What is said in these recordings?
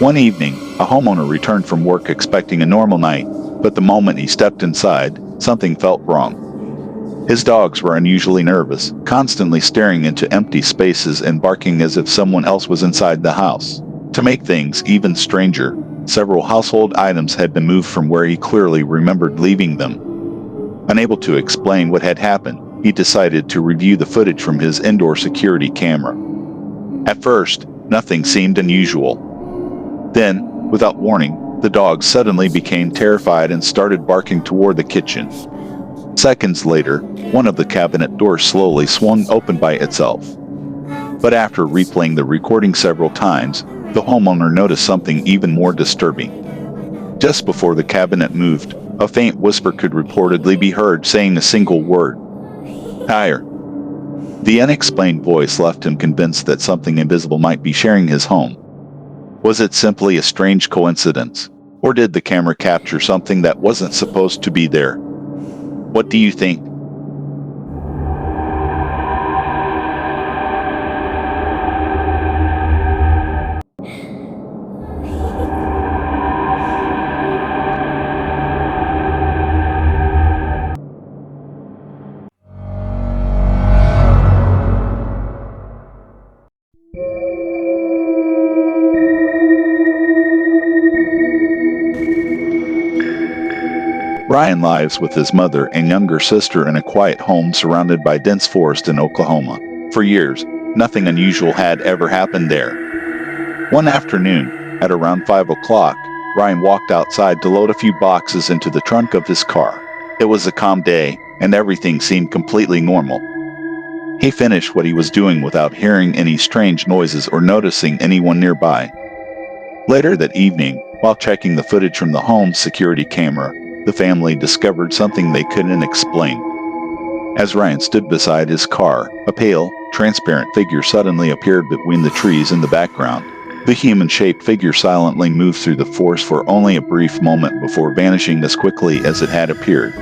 One evening, a homeowner returned from work expecting a normal night, but the moment he stepped inside, something felt wrong. His dogs were unusually nervous, constantly staring into empty spaces and barking as if someone else was inside the house. To make things even stranger, several household items had been moved from where he clearly remembered leaving them. Unable to explain what had happened, he decided to review the footage from his indoor security camera. At first, nothing seemed unusual. Then, without warning, the dog suddenly became terrified and started barking toward the kitchen. Seconds later, one of the cabinet doors slowly swung open by itself. But after replaying the recording several times, the homeowner noticed something even more disturbing. Just before the cabinet moved, a faint whisper could reportedly be heard saying a single word: "Higher." The unexplained voice left him convinced that something invisible might be sharing his home. Was it simply a strange coincidence, or did the camera capture something that wasn't supposed to be there? What do you think? Ryan lives with his mother and younger sister in a quiet home surrounded by dense forest in Oklahoma. For years, nothing unusual had ever happened there. One afternoon, at around 5 o'clock, Ryan walked outside to load a few boxes into the trunk of his car. It was a calm day, and everything seemed completely normal. He finished what he was doing without hearing any strange noises or noticing anyone nearby. Later that evening, while checking the footage from the home's security camera, the family discovered something they couldn't explain. As Ryan stood beside his car, a pale, transparent figure suddenly appeared between the trees in the background. The human-shaped figure silently moved through the forest for only a brief moment before vanishing as quickly as it had appeared.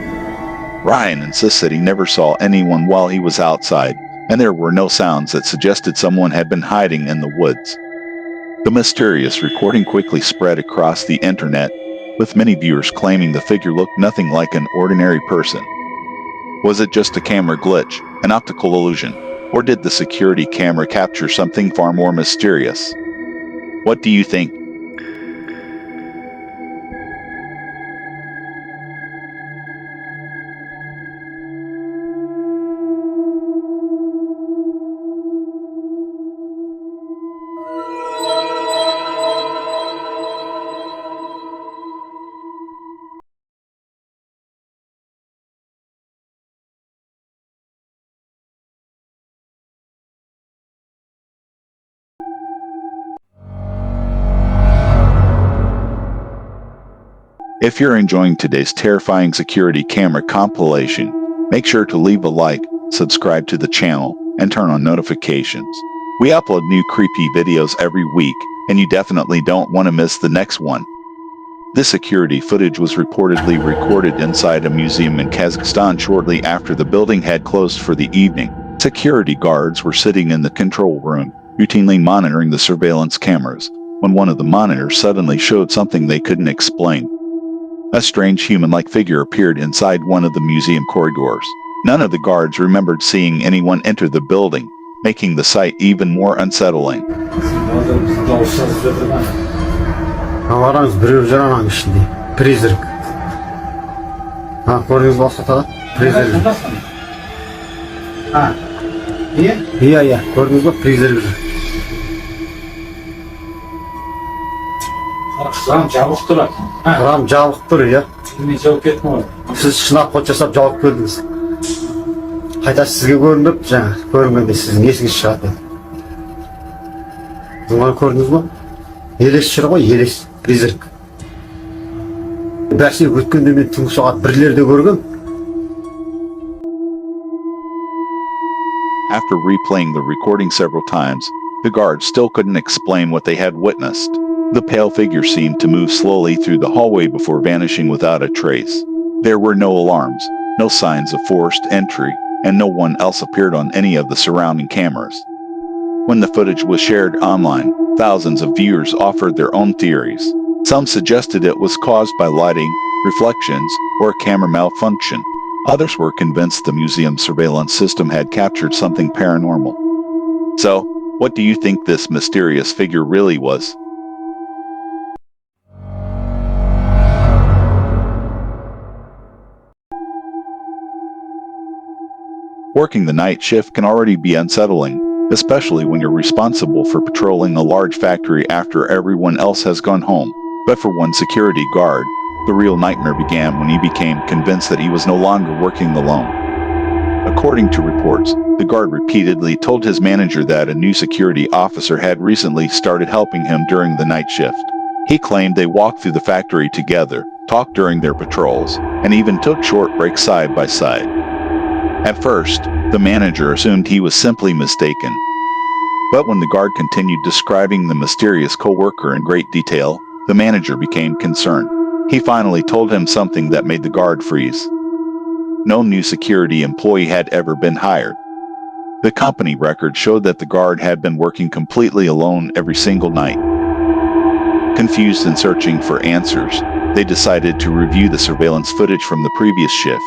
Ryan insists that he never saw anyone while he was outside, and there were no sounds that suggested someone had been hiding in the woods. The mysterious recording quickly spread across the internet, with many viewers claiming the figure looked nothing like an ordinary person. Was it just a camera glitch, an optical illusion, or did the security camera capture something far more mysterious? What do you think? If you're enjoying today's terrifying security camera compilation, make sure to leave a like, subscribe to the channel, and turn on notifications. We upload new creepy videos every week, and you definitely don't want to miss the next one. This security footage was reportedly recorded inside a museum in Kazakhstan shortly after the building had closed for the evening. Security guards were sitting in the control room, routinely monitoring the surveillance cameras, when one of the monitors suddenly showed something they couldn't explain. A strange human-like figure appeared inside one of the museum corridors. None of the guards remembered seeing anyone enter the building, making the sight even more unsettling. Рам жабық тұр, иә? Мен жауып кеттім ғой. Сіз шынақ қот жасап жауып көрдіңіз. Қайта сізге көрініп, жаңа көрінгенде сіздің есіңіз шығады. Бұны көрдіңіз бе? Елес жүр ғой, елес, призрак. Бәсе өткенде мен түнгі сағат 1-лерде көргем. After replaying the recording several times, the guards still couldn't explain what they had witnessed. The pale figure seemed to move slowly through the hallway before vanishing without a trace. There were no alarms, no signs of forced entry, and no one else appeared on any of the surrounding cameras. When the footage was shared online, thousands of viewers offered their own theories. Some suggested it was caused by lighting, reflections, or a camera malfunction. Others were convinced the museum's surveillance system had captured something paranormal. So, what do you think this mysterious figure really was? Working the night shift can already be unsettling, especially when you're responsible for patrolling a large factory after everyone else has gone home. But for one security guard, the real nightmare began when he became convinced that he was no longer working alone. According to reports, the guard repeatedly told his manager that a new security officer had recently started helping him during the night shift. He claimed they walked through the factory together, talked during their patrols, and even took short breaks side by side. At first, the manager assumed he was simply mistaken. But when the guard continued describing the mysterious co-worker in great detail, the manager became concerned. He finally told him something that made the guard freeze. No new security employee had ever been hired. The company record showed that the guard had been working completely alone every single night. Confused and searching for answers, they decided to review the surveillance footage from the previous shift.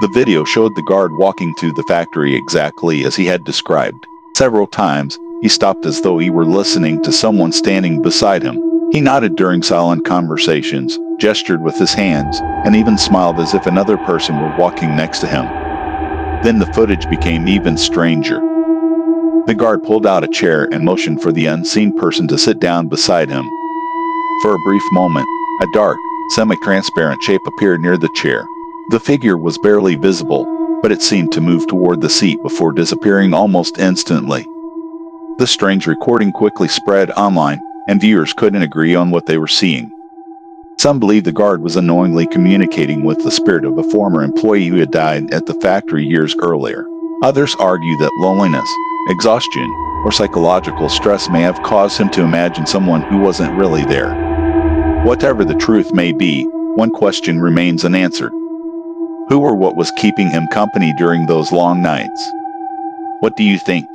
The video showed the guard walking through the factory exactly as he had described. Several times, he stopped as though he were listening to someone standing beside him. He nodded during silent conversations, gestured with his hands, and even smiled as if another person were walking next to him. Then the footage became even stranger. The guard pulled out a chair and motioned for the unseen person to sit down beside him. For a brief moment, a dark, semi-transparent shape appeared near the chair. The figure was barely visible, but it seemed to move toward the seat before disappearing almost instantly. The strange recording quickly spread online, and viewers couldn't agree on what they were seeing. Some believed the guard was unknowingly communicating with the spirit of a former employee who had died at the factory years earlier. Others argue that loneliness, exhaustion, or psychological stress may have caused him to imagine someone who wasn't really there. Whatever the truth may be, one question remains unanswered. Who or what was keeping him company during those long nights? What do you think?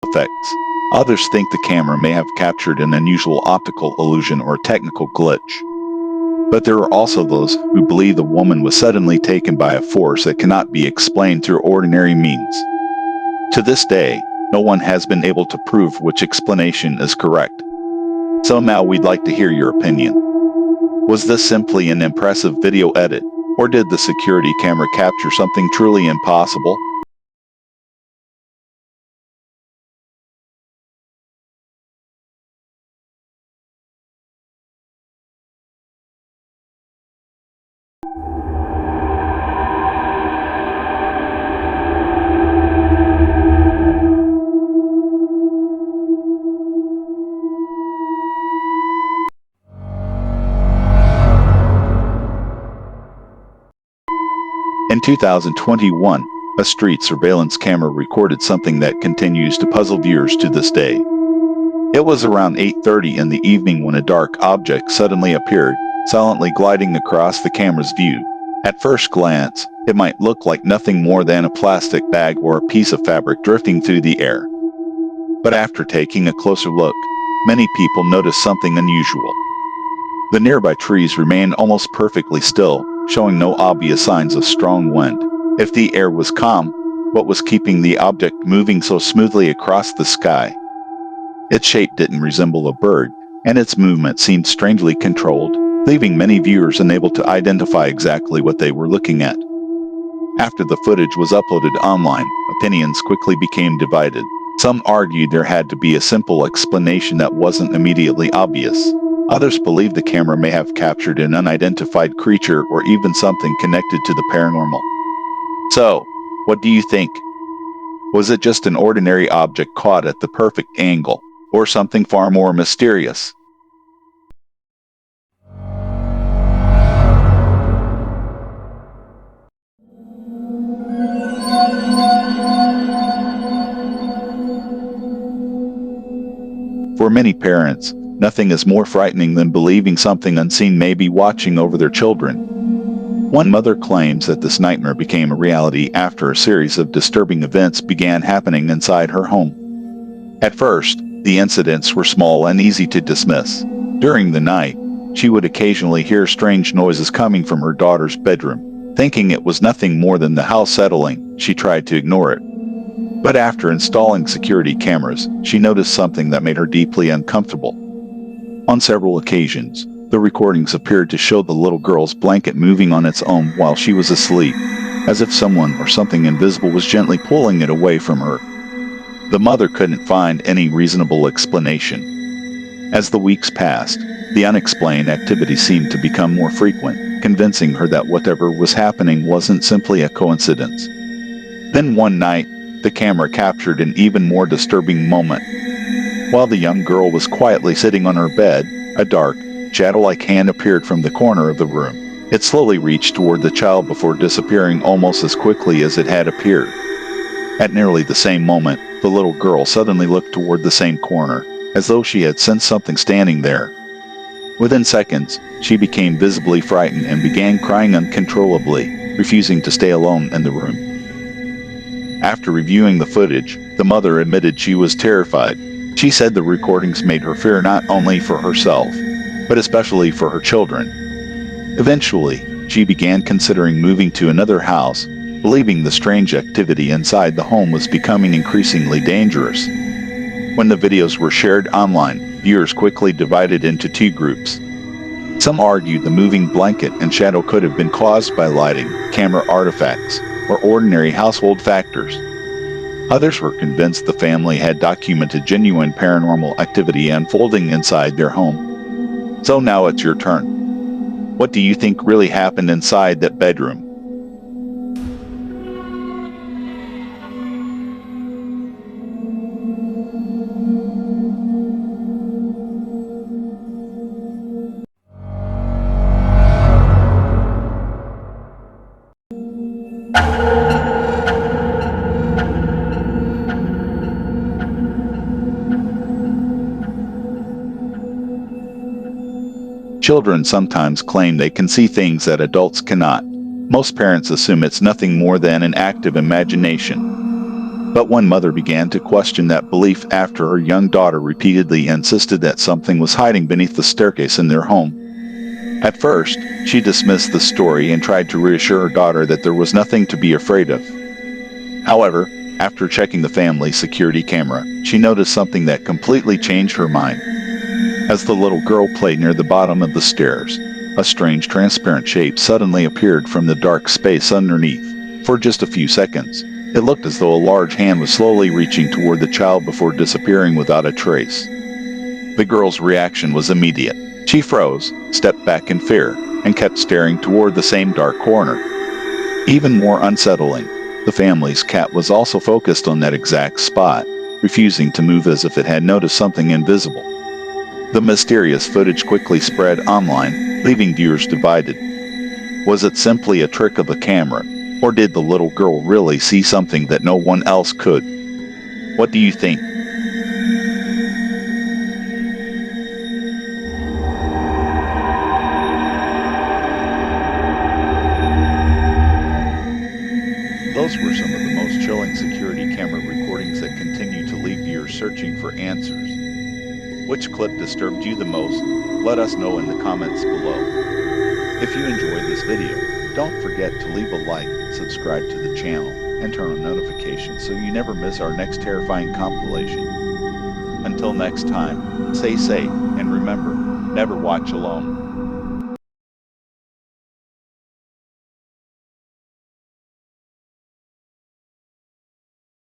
Effects. Others think the camera may have captured an unusual optical illusion or technical glitch. But there are also those who believe the woman was suddenly taken by a force that cannot be explained through ordinary means. To this day, no one has been able to prove which explanation is correct. So now we'd like to hear your opinion. Was this simply an impressive video edit, or did the security camera capture something truly impossible? In 2021, a street surveillance camera recorded something that continues to puzzle viewers to this day. It was around 8:30 in the evening when a dark object suddenly appeared, silently gliding across the camera's view. At first glance, it might look like nothing more than a plastic bag or a piece of fabric drifting through the air. But after taking a closer look, many people noticed something unusual. The nearby trees remained almost perfectly still, showing no obvious signs of strong wind. If the air was calm, what was keeping the object moving so smoothly across the sky? Its shape didn't resemble a bird, and its movement seemed strangely controlled, leaving many viewers unable to identify exactly what they were looking at. After the footage was uploaded online, opinions quickly became divided. Some argued there had to be a simple explanation that wasn't immediately obvious. Others believed the camera may have captured an unidentified creature or even something connected to the paranormal. So, what do you think? Was it just an ordinary object caught at the perfect angle, or something far more mysterious? For many parents, nothing is more frightening than believing something unseen may be watching over their children. One mother claims that this nightmare became a reality after a series of disturbing events began happening inside her home. At first, the incidents were small and easy to dismiss. During the night, she would occasionally hear strange noises coming from her daughter's bedroom. Thinking it was nothing more than the house settling, she tried to ignore it. But after installing security cameras, she noticed something that made her deeply uncomfortable. On several occasions, the recordings appeared to show the little girl's blanket moving on its own while she was asleep, as if someone or something invisible was gently pulling it away from her. The mother couldn't find any reasonable explanation. As the weeks passed, the unexplained activity seemed to become more frequent, convincing her that whatever was happening wasn't simply a coincidence. Then one night, the camera captured an even more disturbing moment. While the young girl was quietly sitting on her bed, a dark, shadow-like hand appeared from the corner of the room. It slowly reached toward the child before disappearing almost as quickly as it had appeared. At nearly the same moment, the little girl suddenly looked toward the same corner, as though she had sensed something standing there. Within seconds, she became visibly frightened and began crying uncontrollably, refusing to stay alone in the room. After reviewing the footage, the mother admitted she was terrified. She said the recordings made her fear not only for herself, but especially for her children. Eventually, she began considering moving to another house, believing the strange activity inside the home was becoming increasingly dangerous. When the videos were shared online, viewers quickly divided into two groups. Some argued the moving blanket and shadow could have been caused by lighting, camera artifacts, or ordinary household factors. Others were convinced the family had documented genuine paranormal activity unfolding inside their home. So now it's your turn. What do you think really happened inside that bedroom? Children sometimes claim they can see things that adults cannot. Most parents assume it's nothing more than an active imagination. But one mother began to question that belief after her young daughter repeatedly insisted that something was hiding beneath the staircase in their home. At first, she dismissed the story and tried to reassure her daughter that there was nothing to be afraid of. However, after checking the family security camera, she noticed something that completely changed her mind. As the little girl played near the bottom of the stairs, a strange transparent shape suddenly appeared from the dark space underneath. For just a few seconds, it looked as though a large hand was slowly reaching toward the child before disappearing without a trace. The girl's reaction was immediate. She froze, stepped back in fear, and kept staring toward the same dark corner. Even more unsettling, the family's cat was also focused on that exact spot, refusing to move as if it had noticed something invisible. The mysterious footage quickly spread online, leaving viewers divided. Was it simply a trick of the camera, or did the little girl really see something that no one else could? What do you think? Those were some of the most chilling security camera recordings that continue to leave viewers searching for answers. Which clip disturbed you the most? Let us know in the comments below. If you enjoyed this video, don't forget to leave a like, subscribe to the channel, and turn on notifications so you never miss our next terrifying compilation. Until next time, stay safe, and remember, never watch alone.